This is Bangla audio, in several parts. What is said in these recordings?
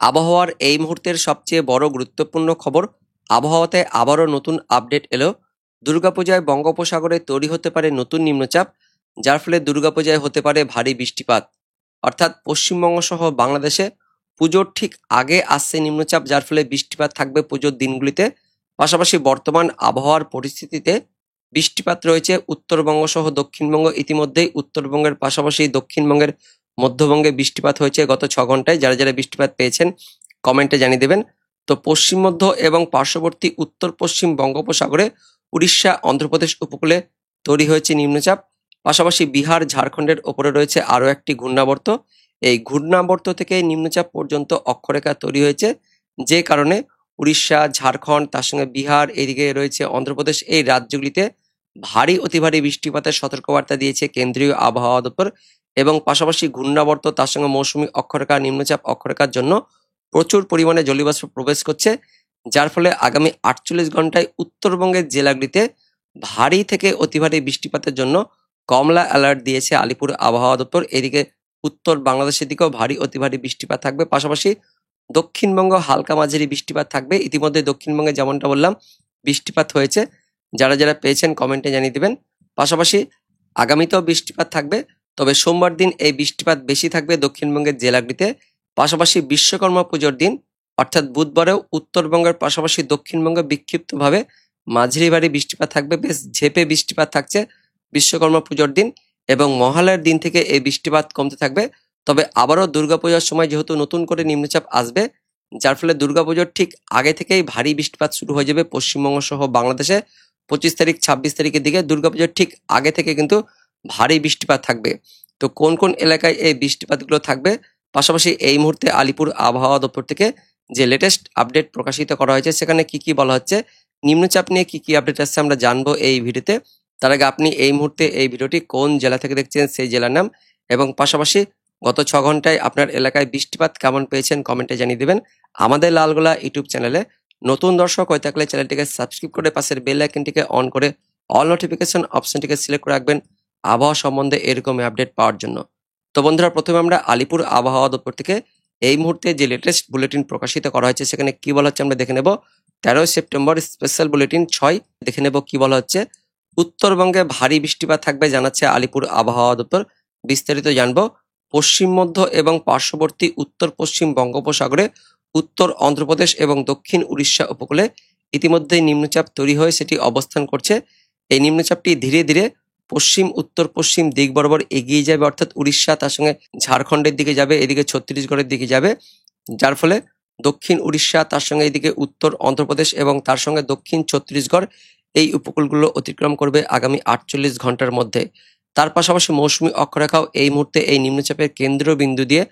আবহাওয়ার এই মুহূর্তের সবচেয়ে বড় গুরুত্বপূর্ণ খবর, আবহাওয়াতে আবারও নতুন আপডেট এলো। দুর্গাপূজায় বঙ্গোপসাগরে তৈরি হতে পারে নতুন নিম্নচাপ, যার ফলে দুর্গাপূজায় হতে পারে ভারী বৃষ্টিপাত। অর্থাৎ পশ্চিমবঙ্গ সহ বাংলাদেশে পুজোর ঠিক আগে আসছে নিম্নচাপ, যার ফলে বৃষ্টিপাত থাকবে পুজোর দিনগুলিতে। পাশাপাশি বর্তমান আবহাওয়ার পরিস্থিতিতে বৃষ্টিপাত রয়েছে উত্তরবঙ্গ সহ দক্ষিণবঙ্গ। ইতিমধ্যেই উত্তরবঙ্গের পাশাপাশি দক্ষিণবঙ্গের মধ্যবঙ্গে বৃষ্টিপাত হয়েছে গত 6 ঘন্টায়। যারা যারা বৃষ্টিপাত পেয়েছেন কমেন্টে জানিয়ে দেবেন। তো পশ্চিম মধ্য এবং পার্শ্ববর্তী উত্তর পশ্চিম বঙ্গোপসাগরে উড়িষ্যা অন্ধ্রপ্রদেশ উপকূলে তৈরি হয়েছে নিম্নচাপ। পাশাপাশি বিহার ঝাড়খণ্ডের ওপরে রয়েছে আরও একটি ঘূর্ণাবর্ত। এই ঘূর্ণাবর্ত থেকে নিম্নচাপ পর্যন্ত অক্ষরেখা তৈরি হয়েছে, যে কারণে উড়িষ্যা, ঝাড়খণ্ড, তার সঙ্গে বিহার, এদিকে রয়েছে অন্ধ্রপ্রদেশ, এই রাজ্যগুলিতে ভারী অতি ভারী বৃষ্টিপাতের সতর্কবার্তা দিয়েছে কেন্দ্রীয় আবহাওয়া দপ্তর। এবং পাশাপাশি ঘূর্ণাবর্ত তার সঙ্গে মৌসুমী অক্ষরেখা, নিম্নচাপ অক্ষরেখার জন্য প্রচুর পরিমাণে জলীয়বাষ্প প্রবেশ করছে, যার ফলে আগামী 48 ঘন্টায় উত্তরবঙ্গের জেলাগুলিতে ভারী থেকে অতি ভারী বৃষ্টিপাতের জন্য কমলা অ্যালার্ট দিয়েছে আলিপুর আবহাওয়া দপ্তর। এদিকে উত্তর বাংলাদেশের দিকেও ভারী অতি ভারী বৃষ্টিপাত থাকবে। পাশাপাশি দক্ষিণবঙ্গ হালকা মাঝারি বৃষ্টিপাত থাকবে। ইতিমধ্যে দক্ষিণবঙ্গে যেমনটা বললাম বৃষ্টিপাত হয়েছে, যারা যারা পেয়েছেন কমেন্টে জানিয়ে দেবেন। পাশাপাশি আগামীতেও বৃষ্টিপাত থাকবে, তবে সোমবার দিন এই বৃষ্টিপাত বেশি থাকবে দক্ষিণবঙ্গের জেলাগুলিতে। পাশাপাশি বিশ্বকর্মা পুজোর দিন অর্থাৎ বুধবারেও উত্তরবঙ্গের পাশাপাশি দক্ষিণবঙ্গে বিক্ষিপ্তভাবে মাঝারি ভারী বৃষ্টিপাত থাকবে। বেশ ঝেপে বৃষ্টিপাত থাকছে বিশ্বকর্মা পুজোর দিন, এবং মহালয়ার দিন থেকে এই বৃষ্টিপাত কমতে থাকবে। তবে আবারও দুর্গাপূজার সময় যেহেতু নতুন করে নিম্নচাপ আসবে, যার ফলে দুর্গাপুজোর ঠিক আগে থেকেই ভারী বৃষ্টিপাত শুরু হয়ে যাবে পশ্চিমবঙ্গ সহ বাংলাদেশে। 25 তারিখ 26 তারিখের দিকে দুর্গাপুজোর ঠিক আগে থেকে কিন্তু ভারী বৃষ্টিপাত থাকবে। তো কোন কোন এলাকায় এই বৃষ্টিপাতগুলো থাকবে, পাশাপাশি এই মুহূর্তে আলিপুর আবহাওয়া দপ্তর থেকে যে লেটেস্ট আপডেট প্রকাশিত করা হয়েছে সেখানে কি কি বলা হচ্ছে, নিম্নচাপ নিয়ে কি কি আপডেট আসছে আমরা জানবো এই ভিডিওতে। তার আগে আপনি এই মুহূর্তে এই ভিডিওটি কোন জেলা থেকে দেখছেন সেই জেলার নাম, এবং পাশাপাশি গত 6 ঘন্টায় আপনার এলাকায় বৃষ্টিপাত কেমন পেয়েছেন কমেন্টে জানিয়ে দেবেন। আমাদের লালগোলা ইউটিউব চ্যানেলে নতুন দর্শক হয়ে থাকলে চ্যানেলটিকে সাবস্ক্রাইব করে পাশের বেল আইকনটিকে অন করে অল নোটিফিকেশন অপশনটিকে সিলেক্ট করে রাখবেন আবহাওয়া সম্বন্ধে এরকম আপডেট পাওয়ার জন্য। তো বন্ধুরা, প্রথমে আমরা আলিপুর আবহাওয়া দপ্তর থেকে এই মুহূর্তে যে লেটেস্ট বুলেটিন প্রকাশিত করা হয়েছে সেখানে কি বলা হচ্ছে আমরা দেখে নেব। 13 সেপ্টেম্বর স্পেশাল বুলেটিন 6 দেখে নেব কি বলা হচ্ছে। উত্তরবঙ্গে ভারী বৃষ্টিপাত থাকবে জানাচ্ছে আলিপুর আবহাওয়া দপ্তর। বিস্তারিত জানবো। পশ্চিম মধ্য এবং পার্শ্ববর্তী উত্তর পশ্চিম বঙ্গোপসাগরে উত্তর অন্ধ্রপ্রদেশ এবং দক্ষিণ উড়িষ্যা উপকূলে ইতিমধ্যে নিম্নচাপ তৈরি হয়ে সেটি অবস্থান করছে। এই নিম্নচাপটি ধীরে ধীরে পশ্চিম উত্তর পশ্চিম দিক বরাবর এগিয়ে যাবে, অর্থাৎ উড়িষ্যা তার সঙ্গে ঝাড়খণ্ডের দিকে যাবে, এদিকে ছত্তিশগড়ের দিকে যাবে, যার ফলে দক্ষিণ উড়িষ্যা তার সঙ্গে এদিকে উত্তর অন্ধ্রপ্রদেশ এবং তার সঙ্গে দক্ষিণ ছত্তিশগড় এই উপকূলগুলো অতিক্রম করবে আগামী 48 ঘন্টার মধ্যে। তার পাশাপাশি মৌসুমী অক্ষরেখাও এই মুহূর্তে এই নিম্নচাপের কেন্দ্রবিন্দু দিয়ে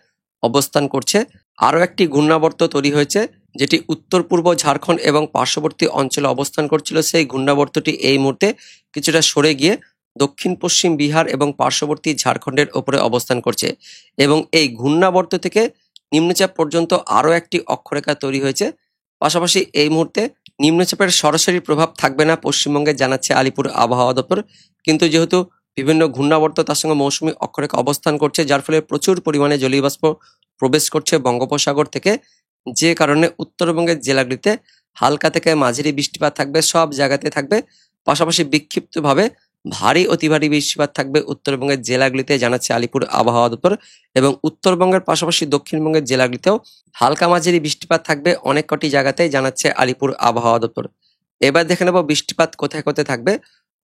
অবস্থান করছে। আরও একটি ঘূর্ণাবর্ত তৈরি হয়েছে যেটি উত্তর পূর্ব ঝাড়খণ্ড এবং পার্শ্ববর্তী অঞ্চলে অবস্থান করছিল। সেই ঘূর্ণাবর্তটি এই মুহূর্তে কিছুটা সরে গিয়ে দক্ষিণ পশ্চিম বিহার এবং পার্শ্ববর্তী ঝাড়খণ্ডের ওপরে অবস্থান করছে, এবং এই ঘূর্ণাবর্ত থেকে নিম্নচাপ পর্যন্ত আরও একটি অক্ষরেখা তৈরি হয়েছে। পাশাপাশি এই মুহূর্তে নিম্নচাপের সরাসরি প্রভাব থাকবে না পশ্চিমবঙ্গে জানাচ্ছে আলিপুর আবহাওয়া দপ্তর, কিন্তু যেহেতু বিভিন্ন ঘূর্ণাবর্ত তার সঙ্গে মৌসুমী অক্ষরেখা অবস্থান করছে, যার ফলে প্রচুর পরিমাণে জলীয়বাষ্প প্রবেশ করছে বঙ্গোপসাগর থেকে, যে কারণে উত্তরবঙ্গের জেলাগুলিতে হালকা থেকে মাঝারি বৃষ্টিপাত থাকবে, সব জায়গাতে থাকবে। পাশাপাশি বিক্ষিপ্তভাবে ভারী অতি ভারী বৃষ্টিপাত থাকবে উত্তরবঙ্গের জেলাগুলিতে জানাচ্ছে আলিপুর আবহাওয়া দপ্তর, এবং উত্তরবঙ্গের পাশাপাশি দক্ষিণবঙ্গের জেলাগুলিতেও হালকা মাঝারি বৃষ্টিপাত থাকবে অনেক কটি জায়গাতেই জানাচ্ছে আলিপুর আবহাওয়া দপ্তর। এবার দেখে নেব বৃষ্টিপাত কোথায় কোথায় থাকবে।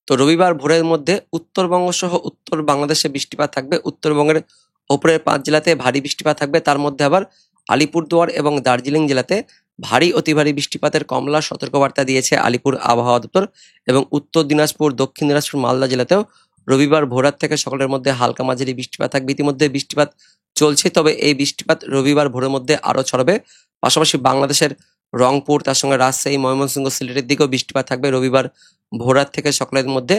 তো রবিবার ভোরের মধ্যে উত্তরবঙ্গ সহ উত্তর বাংলাদেশে বৃষ্টিপাত থাকবে। উত্তরবঙ্গের ওপরের 5 জেলাতে ভারী বৃষ্টিপাত থাকবে, তার মধ্যে আবার আলিপুরদুয়ার এবং দার্জিলিং জেলাতে ভারী অতি ভারী বৃষ্টিপাতের কমলা সতর্কবার্তা দিয়েছে আলিপুর আবহাওয়া দপ্তর। এবং উত্তর দিনাজপুর, দক্ষিণ দিনাজপুর, মালদা জেলাতেও রবিবার ভোরার থেকে সকালের মধ্যে হালকা মাঝারি বৃষ্টিপাত থাকবে। ইতিমধ্যে বৃষ্টিপাত চলছে, তবে এই বৃষ্টিপাত রবিবার ভোরের মধ্যে আরও ছড়াবে। পাশাপাশি বাংলাদেশের রংপুর তার সঙ্গে রাজশাহী, ময়মনসিংহ, সিলেটের দিকেও বৃষ্টিপাত থাকবে রবিবার ভোরার থেকে সকালের মধ্যে।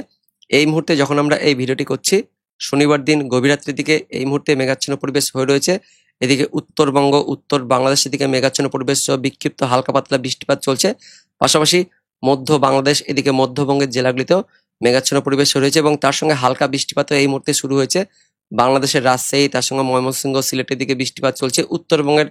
এই মুহূর্তে যখন আমরা এই ভিডিওটি করছি শনিবার দিন গভীর রাত্রির দিকে এই মুহূর্তে মেঘাচ্ছন্ন পরিবেশ হয়ে রয়েছে। এদিকে উত্তরবঙ্গ, উত্তর বাংলাদেশের দিকে মেঘাচ্ছন্ন পরিবেশ সহ বিক্ষিপ্ত হালকা পাতলা বৃষ্টিপাত চলছে। পাশাপাশি মধ্য বাংলাদেশ, এদিকে মধ্যবঙ্গের জেলাগুলিতেও মেঘাচ্ছন্ন পরিবেশ রয়েছে, এবং তার সঙ্গে হালকা বৃষ্টিপাতও এই মুহূর্তে শুরু হয়েছে বাংলাদেশের রাজশাহী তার সঙ্গে ময়মনসিংহ, সিলেটের দিকে বৃষ্টিপাত চলছে। উত্তরবঙ্গের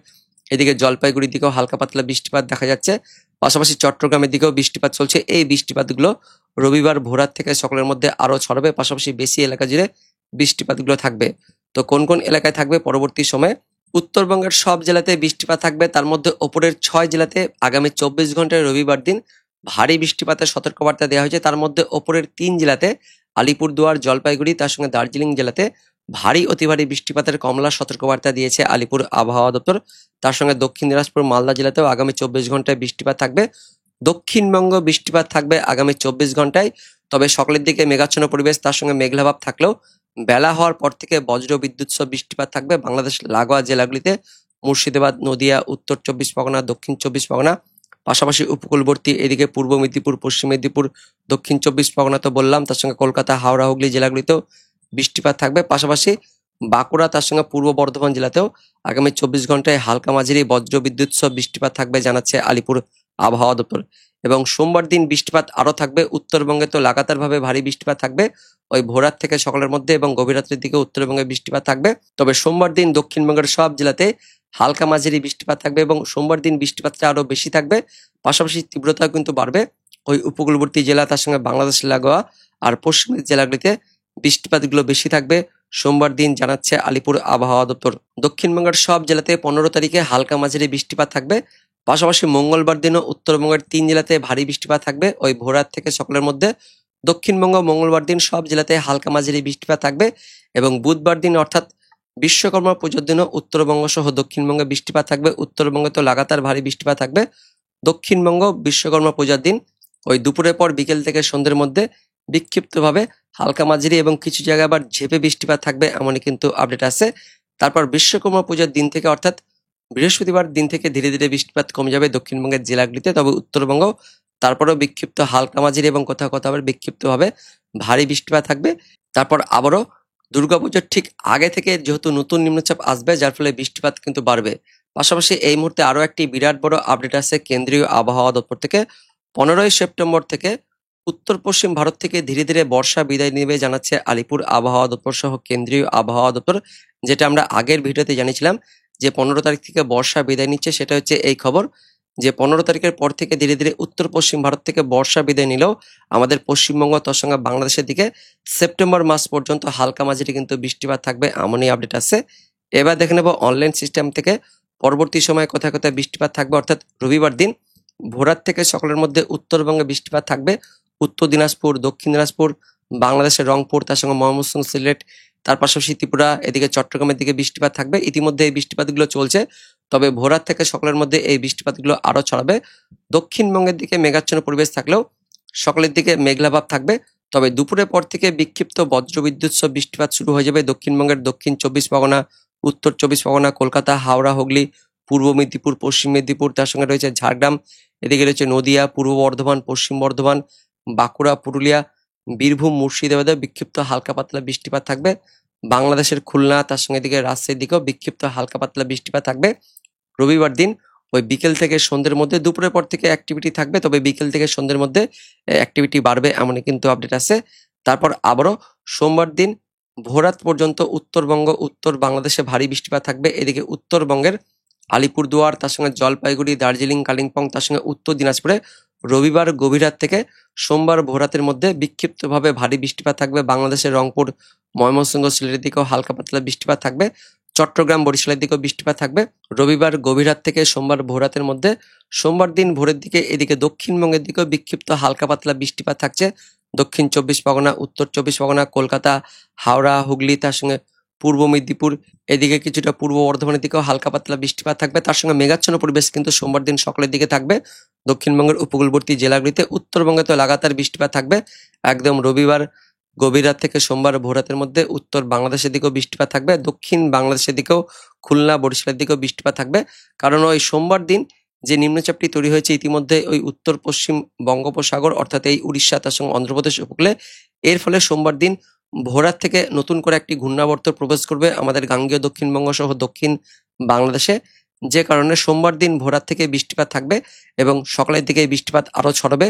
এদিকে জলপাইগুড়ির দিকেও হালকা পাতলা বৃষ্টিপাত দেখা যাচ্ছে, পাশাপাশি চট্টগ্রামের দিকেও বৃষ্টিপাত চলছে। এই বৃষ্টিপাতগুলো রবিবার ভোরার থেকে সকালের মধ্যে আরো ছড়াবে, পাশাপাশি বেশি এলাকা জুড়ে বৃষ্টিপাতগুলো থাকবে। তো কোন কোন এলাকায় থাকবে পরবর্তী সময়ে? উত্তরবঙ্গের সব জেলাতে বৃষ্টিপাত থাকবে, তার মধ্যে ওপরের 6 জেলাতে আগামী 24 ঘন্টায় রবিবার দিন ভারী বৃষ্টিপাতের সতর্কবার্তা দেওয়া হয়েছে। তার মধ্যে ওপরের 3 জেলাতে আলিপুরদুয়ার, জলপাইগুড়ি, তার সঙ্গে দার্জিলিং জেলাতে ভারী অতি ভারী বৃষ্টিপাতের কমলা সতর্কবার্তা দিয়েছে আলিপুর আবহাওয়া দপ্তর। তার সঙ্গে দক্ষিণ দিনাজপুর, মালদা জেলাতেও আগামী 24 ঘন্টায় বৃষ্টিপাত থাকবে। দক্ষিণবঙ্গ বৃষ্টিপাত থাকবে আগামী 24 ঘন্টায়, তবে সকালের দিকে মেঘাচ্ছন্ন পরিবেশ, তার সঙ্গে মেঘলাভাব থাকলেও বেলা হওয়ার পর থেকে বজ্র বিদ্যুৎ সহ বৃষ্টিপাত থাকবে বাংলাদেশ লাগোয়া জেলাগুলিতে, মুর্শিদাবাদ, নদিয়া, উত্তর 24 পরগনা, দক্ষিণ 24 পরগনা, পাশাপাশি উপকূলবর্তী এদিকে পূর্ব মেদিনীপুর, পশ্চিম মেদিনীপুর, দক্ষিণ 24 পরগনা তো বললাম, তার সঙ্গে কলকাতা, হাওড়া, হুগলি জেলাগুলিতেও বৃষ্টিপাত থাকবে। পাশাপাশি বাঁকুড়া, তার সঙ্গে পূর্ব বর্ধমান জেলাতেও আগামী 24 ঘন্টায় হালকা মাঝারি বজ্র বিদ্যুৎ সহ বৃষ্টিপাত থাকবে জানাচ্ছে আলিপুর আবহাওয়া দপ্তর। এবং সোমবার দিন বৃষ্টিপাত আরো থাকবে। উত্তরবঙ্গে তো লাগাতার ভাবে ভারী বৃষ্টিপাত থাকবে ওই ভোরার থেকে সকালের মধ্যে, এবং গভীর রাত্রের দিকে উত্তরবঙ্গে বৃষ্টিপাত থাকবে। তবে সোমবার দিন দক্ষিণবঙ্গের সব জেলাতে হালকা মাঝারি বৃষ্টিপাত থাকবে, এবং সোমবার দিন বৃষ্টিপাতটা আরো বেশি থাকবে, পাশাপাশি তীব্রতাও কিন্তু বাড়বে। ওই উপকূলবর্তী জেলা, তার সঙ্গে বাংলাদেশ লাগোয়া আর পশ্চিমের জেলাগুলিতে বৃষ্টিপাতগুলো বেশি থাকবে সোমবার দিন জানাচ্ছে আলিপুর আবহাওয়া দপ্তর। দক্ষিণবঙ্গের সব জেলাতে 15 তারিখে হালকা মাঝারি বৃষ্টিপাত থাকবে, পাশাপাশি মঙ্গলবার দিনও উত্তরবঙ্গের 3 জেলাতে ভারী বৃষ্টিপাত থাকবে ওই ভোরার থেকে সকালের মধ্যে। দক্ষিণবঙ্গ মঙ্গলবার দিন সব জেলাতে হালকা মাঝারি বৃষ্টিপাত থাকবে, এবং বুধবার দিন অর্থাৎ বিশ্বকর্মা পুজোর দিনও উত্তরবঙ্গ সহ দক্ষিণবঙ্গে বৃষ্টিপাত থাকবে। উত্তরবঙ্গে তো লাগাতার ভারী বৃষ্টিপাত থাকবে। দক্ষিণবঙ্গ বিশ্বকর্মা পূজার দিন ওই দুপুরের পর বিকেল থেকে সন্ধ্যের মধ্যে বিক্ষিপ্তভাবে হালকা মাঝারি এবং কিছু জায়গায় আবার ঝেঁপে বৃষ্টিপাত থাকবে, এমনই কিন্তু আপডেট আছে। তারপর বিশ্বকর্মা পূজার দিন থেকে অর্থাৎ বৃহস্পতিবার দিন থেকে ধীরে ধীরে বৃষ্টিপাত কমে যাবে দক্ষিণবঙ্গের জেলাগুলিতে, তবে উত্তরবঙ্গ তারপরেও বিক্ষিপ্ত হালকা মাঝারি এবং কোথাও কোথাও আবার বিক্ষিপ্তভাবে ভারী বৃষ্টিপাত থাকবে। তারপর আবারও দুর্গাপুজোর ঠিক আগে থেকে যেহেতু নতুন নিম্নচাপ আসবে, যার ফলে বৃষ্টিপাত কিন্তু বাড়বে। পাশাপাশি এই মুহূর্তে আরো একটি বিরাট বড় আপডেট আছে কেন্দ্রীয় আবহাওয়া দপ্তর থেকে। 15ই সেপ্টেম্বর থেকে উত্তর পশ্চিম ভারত থেকে ধীরে ধীরে বর্ষা বিদায় নেবে জানাচ্ছে আলিপুর আবহাওয়া দপ্তর সহ কেন্দ্রীয় আবহাওয়া দপ্তর। যেটা আমরা আগের ভিডিওতে জানিয়েছিলাম যে 15 তারিখ থেকে বর্ষা বিদায় নিচ্ছে, সেটা হচ্ছে এই খবর যে 15 তারিখের পর থেকে ধীরে ধীরে উত্তর পশ্চিম ভারত থেকে বর্ষা বিদায় নিলেও আমাদের পশ্চিমবঙ্গ, তার সঙ্গে বাংলাদেশের দিকে সেপ্টেম্বর মাস পর্যন্ত হালকা মাঝারি কিন্তু বৃষ্টিপাত থাকবে, এমনই আপডেট আছে। এবার দেখে নেব অনলাইন সিস্টেম থেকে পরবর্তী সময়ে কোথায় কোথায় বৃষ্টিপাত থাকবে। অর্থাৎ রবিবার দিন ভোরার থেকে সকালের মধ্যে উত্তরবঙ্গে বৃষ্টিপাত থাকবে। উত্তর দিনাজপুর, দক্ষিণ দিনাজপুর, বাংলাদেশের রংপুর, তার সঙ্গে ময়মনসিংহ, সিলেট, তার পাশাপাশি ত্রিপুরা, এদিকে চট্টগ্রামের দিকে বৃষ্টিপাত থাকবে। ইতিমধ্যে এই বৃষ্টিপাতগুলো চলছে, তবে ভোরার থেকে সকালের মধ্যে এই বৃষ্টিপাতগুলো আরো ছড়াবে। দক্ষিণবঙ্গের দিকে মেঘাচ্ছন্ন পরিবেশ থাকলেও সকালের দিকে মেঘলাভাব থাকবে, তবে দুপুরের পর থেকে বিক্ষিপ্ত বজ্রবিদ্যুৎ সহ বৃষ্টিপাত শুরু হয়ে যাবে দক্ষিণবঙ্গের দক্ষিণ 24 পরগনা, উত্তর 24 পরগনা, কলকাতা, হাওড়া, হুগলি, পূর্ব মেদিনীপুর, পশ্চিম মেদিনীপুর, তার সঙ্গে রয়েছে ঝাড়গ্রাম, এদিকে রয়েছে নদিয়া, পূর্ব বর্ধমান, পশ্চিম বর্ধমান, বাঁকুড়া, পুরুলিয়া, বীরভূম, মুর্শিদাবাদে বিক্ষিপ্ত হালকা পাতলা বৃষ্টিপাত থাকবে। বাংলাদেশের খুলনা, তার সঙ্গে এদিকে রাজশাহীর দিকেও বিক্ষিপ্ত হালকা পাতলা বৃষ্টিপাত থাকবে। রবিবার দিন ওই বিকেল থেকে সন্ধ্যের মধ্যে, দুপুরের পর থেকে অ্যাক্টিভিটি থাকবে, তবে বিকেল থেকে সন্ধ্যের মধ্যে অ্যাক্টিভিটি বাড়বে, এমনই কিন্তু আপডেট আছে। তারপর আবারও সোমবার দিন ভোররাত পর্যন্ত উত্তরবঙ্গ, উত্তর বাংলাদেশে ভারী বৃষ্টিপাত থাকবে। এদিকে উত্তরবঙ্গের আলিপুরদুয়ার, তার সঙ্গে জলপাইগুড়ি, দার্জিলিং, কালিম্পং, তার সঙ্গে উত্তর দিনাজপুরে রবিবার গভীর রাত থেকে সোমবার ভোররাতের মধ্যে বিক্ষিপ্তভাবে ভারী বৃষ্টিপাত থাকবে। বাংলাদেশের রংপুর, ময়মনসিংহ, সিলেটের দিকেও হালকা পাতলা বৃষ্টিপাত থাকবে। চট্টগ্রাম, বরিশালের দিকেও বৃষ্টিপাত থাকবে রবিবার গভীর রাত থেকে সোমবার ভোররাতের মধ্যে। সোমবার দিন ভোরের দিকে এদিকে দক্ষিণবঙ্গের দিকেও বিক্ষিপ্ত হালকা পাতলা বৃষ্টিপাত থাকছে। দক্ষিণ 24 পরগনা, উত্তর 24 পরগনা, কলকাতা, হাওড়া, হুগলি, তার সঙ্গে পূর্ব মেদিনীপুর, এদিকে কিছুটা পূর্ব বর্ধমানের দিকেও হালকা পাতলা বৃষ্টিপাত থাকবে। তার সঙ্গে মেঘাচ্ছন্ন পরিবেশ কিন্তু সোমবার দিন সকালের দিকে থাকবে দক্ষিণবঙ্গের উপকূলবর্তী জেলাগুলিতে। উত্তরবঙ্গে তো লাগাতার বৃষ্টিপাত থাকবে একদম রবিবার গভীর রাত থেকে সোমবার ভোররাতের মধ্যে। উত্তর বাংলাদেশের দিকেও বৃষ্টিপাত থাকবে, দক্ষিণ বাংলাদেশের দিকেও খুলনা, বরিশালের দিকেও বৃষ্টিপাত থাকবে। কারণ ওই সোমবার দিন যে নিম্নচাপটি তৈরি হয়েছে ইতিমধ্যে ওই উত্তর পশ্চিম বঙ্গোপসাগর অর্থাৎ এই উড়িষ্যা, তার সঙ্গে অন্ধ্রপ্রদেশ উপকূলে, এর ফলে সোমবার দিন ভোররাত থেকে নতুন করে একটি ঘূর্ণাবর্ত প্রবেশ করবে আমাদের গাঙ্গেয় দক্ষিণবঙ্গ সহ দক্ষিণ বাংলাদেশে, যে কারণে সোমবার দিন ভোররাত থেকে বৃষ্টিপাত থাকবে এবং সকালের দিকে বৃষ্টিপাত আরো ছড়াবে।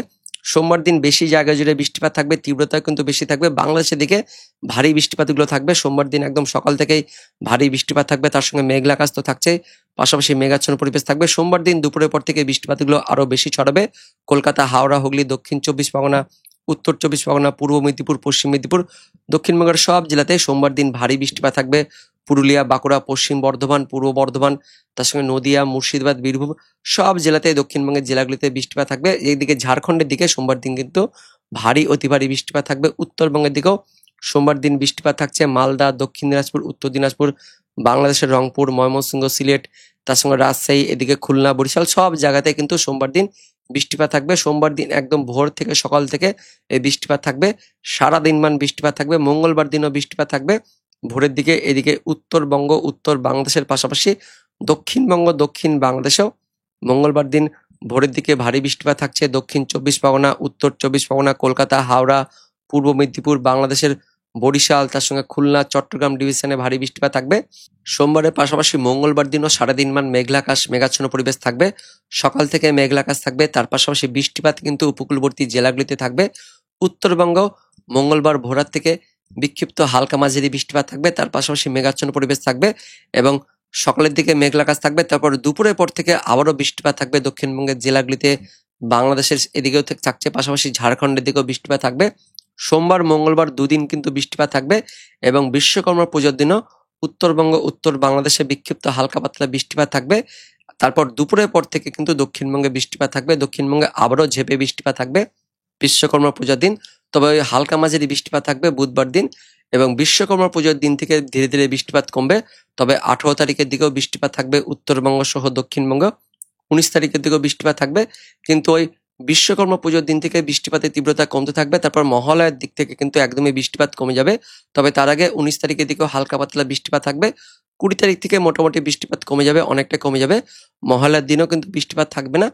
সোমবার দিন বেশি জায়গা জুড়ে বৃষ্টিপাত থাকবে, তীব্রতা কিন্তু বেশি থাকবে। বাংলাদেশের দিকে ভারী বৃষ্টিপাতগুলো থাকবে। সোমবার দিন একদম সকাল থেকেই ভারী বৃষ্টিপাত থাকবে, তার সঙ্গে মেঘলা আকাশ তো থাকছে, পাশাপাশি মেঘাচ্ছন্ন পরিবেশ থাকবে। সোমবার দিন দুপুরের পর থেকে বৃষ্টিপাতগুলো আরো বেশি ছড়াবে। কলকাতা, হাওড়া, হুগলি, দক্ষিণ 24 পরগনা, উত্তর 24 পরগনা, পূর্ব মেদিনীপুর, পশ্চিম মেদিনীপুর, দক্ষিণবঙ্গের সব জেলাতে সোমবার দিন ভারী বৃষ্টিপাত থাকবে। পুরুলিয়া, বাঁকুড়া, পশ্চিম বর্ধমান, পূর্ব বর্ধমান, তার সঙ্গে নদিয়া, মুর্শিদাবাদ, বীরভূম সব জেলাতে, দক্ষিণবঙ্গের জেলাগুলিতে বৃষ্টিপাত থাকবে। এইদিকে ঝাড়খণ্ডের দিকে সোমবার দিন কিন্তু ভারী অতি ভারী বৃষ্টিপাত থাকবে। উত্তরবঙ্গের দিকেও সোমবার দিন বৃষ্টিপাত থাকছে। মালদা, দক্ষিণ দিনাজপুর, উত্তর দিনাজপুর, বাংলাদেশের রংপুর, ময়মনসিংহ, সিলেট, তার সঙ্গে রাজশাহী, এদিকে খুলনা, বরিশাল সব জায়গাতে কিন্তু সোমবার দিন বৃষ্টিপাত থাকবে। সোমবার দিন একদম ভোর থেকে সকাল থেকে এই বৃষ্টিপাত থাকবে, সারা দিনমান বৃষ্টিপাত থাকবে। মঙ্গলবার দিনও বৃষ্টিপাত থাকবে ভোরের দিকে। এদিকে উত্তরবঙ্গ, উত্তর বাংলাদেশের পাশাপাশি দক্ষিণবঙ্গ, দক্ষিণ বাংলাদেশেও মঙ্গলবার দিন ভোরের দিকে ভারী বৃষ্টিপাত থাকছে। দক্ষিণ 24 পরগনা, উত্তর 24 পরগনা, কলকাতা, হাওড়া, পূর্ব মেদিনীপুর, বাংলাদেশের বরিশাল, তার সঙ্গে খুলনা, চট্টগ্রাম ডিভিশনে ভারী বৃষ্টিপাত থাকবে। সোমবারের পাশাপাশি মঙ্গলবার দিনও সারাদিনমান মেঘলা আকাশ, মেঘাচ্ছন্ন পরিবেশ থাকবে। সকাল থেকে মেঘলা আকাশ থাকবে, তার পাশাপাশি বৃষ্টিপাত কিন্তু উপকূলবর্তী জেলাগুলিতে থাকবে। উত্তরবঙ্গ মঙ্গলবার ভোরার থেকে বিক্ষিপ্ত হালকা মাঝারি বৃষ্টিপাত থাকবে, তার পাশাপাশি মেঘাচ্ছন্ন পরিবেশ থাকবে এবং সকালের দিকে মেঘলা আকাশ থাকবে। তারপর দুপুরের পর থেকে আবারও বৃষ্টিপাত থাকবে দক্ষিণবঙ্গের জেলাগুলিতে, বাংলাদেশের এদিকেও থাকছে, পাশাপাশি ঝাড়খণ্ডের দিকেও বৃষ্টিপাত থাকবে। সোমবার মঙ্গলবার দুদিন কিন্তু বৃষ্টিপাত থাকবে এবং বিশ্বকর্মা পুজোর দিনও উত্তরবঙ্গ, উত্তর বাংলাদেশে বিক্ষিপ্ত হালকা পাতলা বৃষ্টিপাত থাকবে। তারপর দুপুরের পর থেকে কিন্তু দক্ষিণবঙ্গে বৃষ্টিপাত থাকবে, দক্ষিণবঙ্গে আবারও ঝেঁপে বৃষ্টিপাত থাকবে বিশ্বকর্মা পূজার দিন। তবে ওই হালকা মাঝারি বৃষ্টিপাত থাকবে বুধবার দিন এবং বিশ্বকর্মা পুজোর দিন থেকে ধীরে ধীরে বৃষ্টিপাত কমবে। তবে 18 তারিখের দিকেও বৃষ্টিপাত থাকবে উত্তরবঙ্গ সহ দক্ষিণবঙ্গ, 19 তারিখের দিকেও বৃষ্টিপাত থাকবে, কিন্তু ওই বিশ্বকর্মা পুজোর দিন থেকে বৃষ্টিপাতের তীব্রতা কমতে থাকবে। তারপর মহালয়ার দিক থেকে কিন্তু একদমই বৃষ্টিপাত কমে যাবে। তবে তার আগে 19 তারিখের দিকেও হালকা পাতলা বৃষ্টিপাত থাকবে। 20 তারিখ থেকে মোটামুটি বৃষ্টিপাত কমে যাবে, অনেকটা কমে যাবে। মহালয়ার দিনও কিন্তু বৃষ্টিপাত থাকবে না,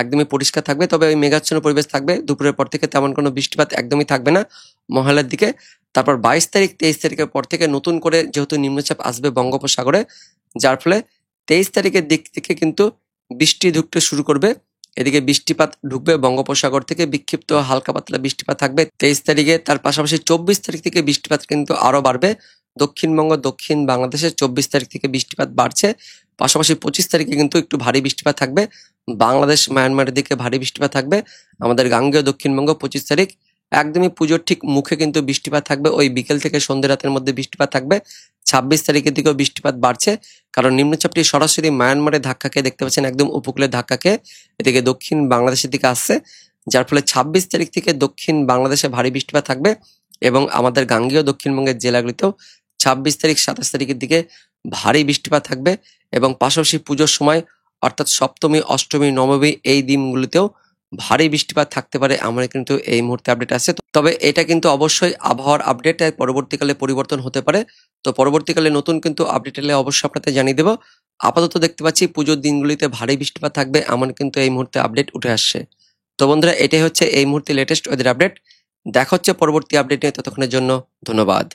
একদমই পরিষ্কার থাকবে। তবে ওই মেঘাচ্ছন্ন পরিবেশ থাকবে, দুপুরের পর থেকে তেমন কোনো বৃষ্টিপাত একদমই থাকবে না মহালয়ার দিকে। তারপর 22 তারিখ, 23 তারিখের পর থেকে নতুন করে যেহেতু নিম্নচাপ আসবে বঙ্গোপসাগরে, যার ফলে 23 তারিখের দিক থেকে কিন্তু বৃষ্টি ঢুকতে শুরু করবে। এদিকে বৃষ্টিপাত ঢুকবে বঙ্গোপসাগর থেকে, বিক্ষিপ্ত হালকা পাতলা বৃষ্টিপাত থাকবে 23 তারিখে। তার পাশাপাশি 24 তারিখ থেকে বৃষ্টিপাত কিন্তু আরো বাড়বে। দক্ষিণবঙ্গ, দক্ষিণ বাংলাদেশে 24 তারিখ থেকে বৃষ্টিপাত বাড়ছে। পাশাপাশি 25 তারিখে কিন্তু একটু ভারী বৃষ্টিপাত থাকবে। বাংলাদেশ, মায়ানমারের দিকে ভারী বৃষ্টিপাত থাকবে। আমাদের গাঙ্গেয় দক্ষিণবঙ্গ 25 তারিখ একদমই পুজোর ঠিক মুখে কিন্তু বৃষ্টিপাত থাকবে, ওই বিকেল থেকে সন্ধ্যে রাতের মধ্যে বৃষ্টিপাত থাকবে। 26 তারিখের দিকেও বৃষ্টিপাত বাড়ছে, কারণ নিম্নচাপটি সরাসরি মায়ানমারে ধাক্কা খেয়ে, দেখতে পাচ্ছেন একদম উপকূলে ধাক্কা খেয়ে এদিকে দক্ষিণ বাংলাদেশের দিকে আসছে, যার ফলে 26 তারিখ থেকে দক্ষিণ বাংলাদেশে ভারী বৃষ্টিপাত থাকবে এবং আমাদের গাঙ্গেয় দক্ষিণবঙ্গের জেলাগুলিতেও 26 তারিখ, 27 তারিখের দিকে ভারী বৃষ্টিপাত থাকবে এবং পাশাপাশি পুজোর সময় অর্থাৎ সপ্তমী, অষ্টমী, নবমী এই দিনগুলিতেও ভারী বৃষ্টিপাত থাকতে পারে। আমার কিন্তু এই মুহূর্তে আপডেট আছে, তবে এটা কিন্তু অবশ্যই আবহাওয়ার আপডেট, পরবর্তীকালে পরিবর্তন হতে পারে। তো পরবর্তীকালে নতুন কিন্তু আপডেট এলে অবশ্যই আপনাদের জানিয়ে দেবো। আপাতত দেখতে পাচ্ছি পুজোর দিনগুলিতে ভারী বৃষ্টিপাত থাকবে, এমন কিন্তু এই মুহূর্তে আপডেট উঠে আসছে। তো বন্ধুরা, এটাই হচ্ছে এই মুহূর্তে লেটেস্ট ওয়েদার আপডেট। দেখা হচ্ছে পরবর্তী আপডেটে, ততক্ষণের জন্য ধন্যবাদ।